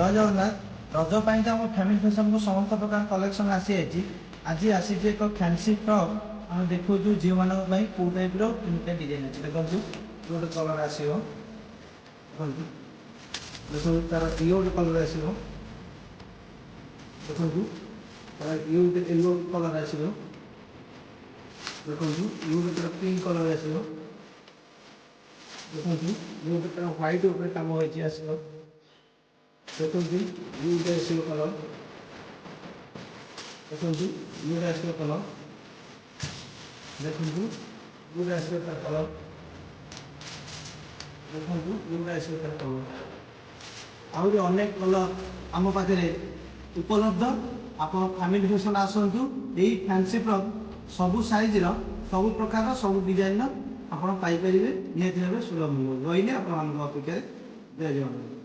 जय जगन्नाथ रज पाई तो आम फैमिली फैशन को समस्त प्रकार कलेक्शन आसी आज आसी एक फैंसी फ्रक आम देखु झील मान कौ टाइप रहा डिजाइन अच्छे देखो गोटे कलर आसो देखो तार ये गोटे कलर आसो देखो तार ये गोटे येलो कलर आसो देखो ये गोटे पिंक कलर आसो देखो ये गोटे व्हाइट कम होती आसो देखो ये आसो कलर देखो ये आसो कलर देखो ये आसो कलर देखो ये आसो कलर आहरी अनेक कलर आम पाखे उपलब्ध आप फैमिली फैशन आसतु यही फैंसी फ्रक सबू साइज सब प्रकार सब डिजाइन आप पाइपर निहती भाव सुलभ मूल्य रही आप अपेक्षा जय जगन्नाथ।